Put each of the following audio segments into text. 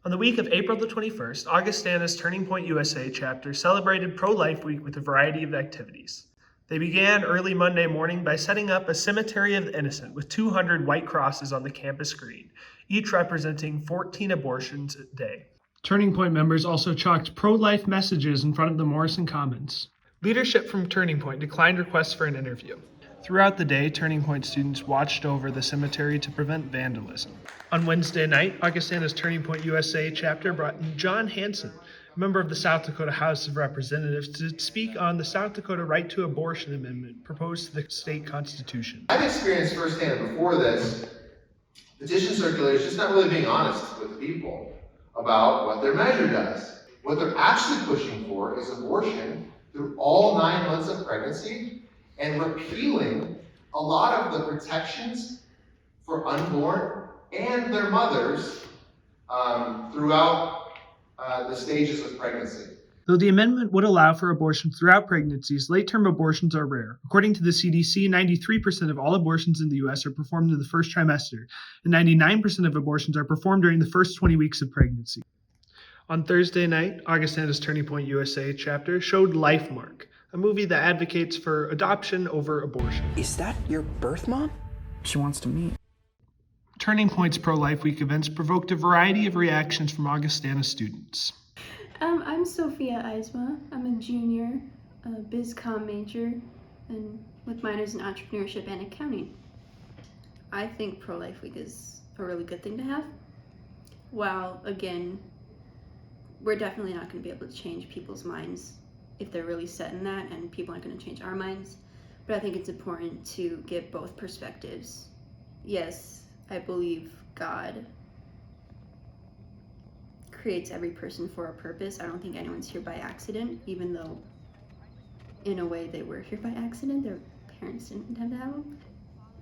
On the week of April the 21st, Augustana's Turning Point USA chapter celebrated Pro-Life Week with a variety of activities. They began early Monday morning by setting up a Cemetery of the Innocent with 200 white crosses on the campus green, each representing 14 abortions a day. Turning Point members also chalked pro-life messages in front of the Morrison Commons. Leadership from Turning Point declined requests for an interview. Throughout the day, Turning Point students watched over the cemetery to prevent vandalism. On Wednesday night, Augustana's Turning Point USA chapter brought in John Hanson, a member of the South Dakota House of Representatives, to speak on the South Dakota Right to Abortion Amendment proposed to the state constitution. I've experienced firsthand before this petition circulators just not really being honest with people about what their measure does. What they're actually pushing for is abortion through all 9 months of pregnancy and repealing a lot of the protections for unborn and their mothers throughout the stages of pregnancy. Though the amendment would allow for abortion throughout pregnancies, late-term abortions are rare. According to the CDC, 93% of all abortions in the U.S. are performed in the first trimester, and 99% of abortions are performed during the first 20 weeks of pregnancy. On Thursday night, Augustana's Turning Point USA chapter showed Life Mark, a movie that advocates for adoption over abortion. Is that your birth mom? She wants to meet. Turning Point's Pro-Life Week events provoked a variety of reactions from Augustana students. I'm Sophia Eisma. I'm a junior, a BizCom major, and with minors in entrepreneurship and accounting. I think Pro-Life Week is a really good thing to have. While, again, we're definitely not going to be able to change people's minds if they're really set in that, and people aren't going to change our minds. But I think it's important to get both perspectives. Yes, I believe God creates every person for a purpose. I don't think anyone's here by accident, even though in a way they were here by accident. Their parents didn't intend to have them.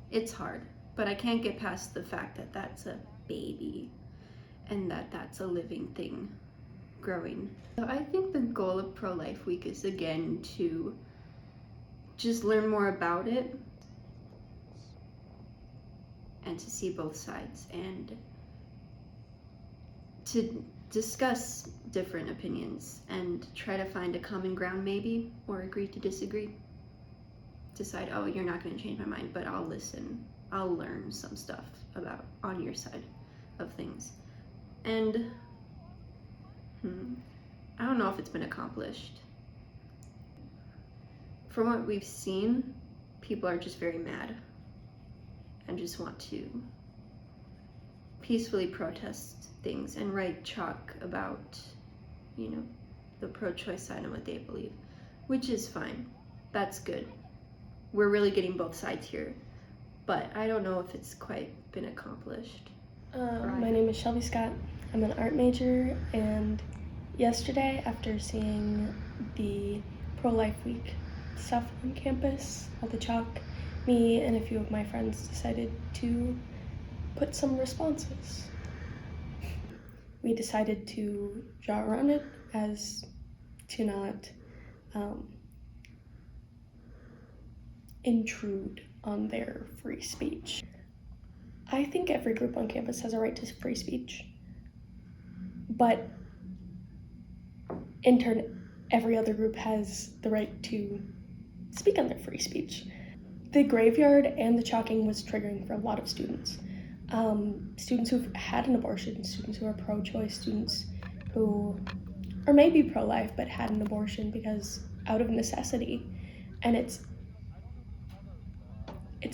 It's hard, but I can't get past the fact that that's a baby and that that's a living thing growing. So I think the goal of Pro-Life Week is, again, to just learn more about it and to see both sides and to discuss different opinions and try to find a common ground, maybe, or agree to disagree. Decide, oh, you're not going to change my mind, but I'll listen. I'll learn some stuff about on your side of things. And I don't know if it's been accomplished. From what we've seen, people are just very mad and just want to peacefully protest things and write chalk about, the pro-choice side and what they believe, which is fine. That's good. We're really getting both sides here, but I don't know if it's quite been accomplished. My name is Shelby Scott. I'm an art major, and yesterday, after seeing the Pro-Life Week stuff on campus, all the chalk, me and a few of my friends decided to put some responses. We decided to draw around it as to not intrude on their free speech. I think every group on campus has a right to free speech, but in turn, every other group has the right to speak on their free speech. The graveyard and the chalking was triggering for a lot of students. Students who've had an abortion, students who are pro-choice, students who are maybe pro-life but had an abortion because out of necessity. And it's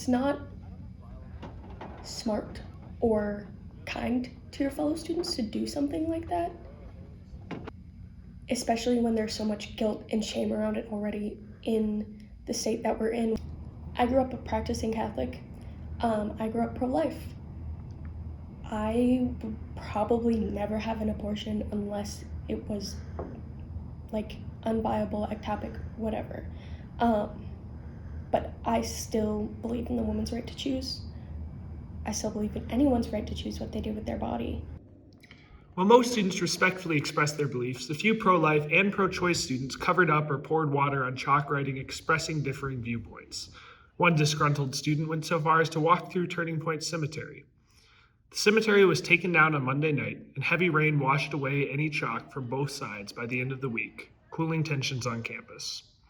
not smart or kind to your fellow students to do something like that, especially when there's so much guilt and shame around it already in the state that we're in. I grew up a practicing Catholic. I grew up pro-life. I would probably never have an abortion unless it was like unviable, ectopic, whatever. But I still believe in the woman's right to choose. I still believe in anyone's right to choose what they do with their body. While most students respectfully expressed their beliefs, a few pro-life and pro-choice students covered up or poured water on chalk writing expressing differing viewpoints. One disgruntled student went so far as to walk through Turning Point Cemetery. The cemetery was taken down on Monday night, and heavy rain washed away any chalk from both sides by the end of the week, cooling tensions on campus.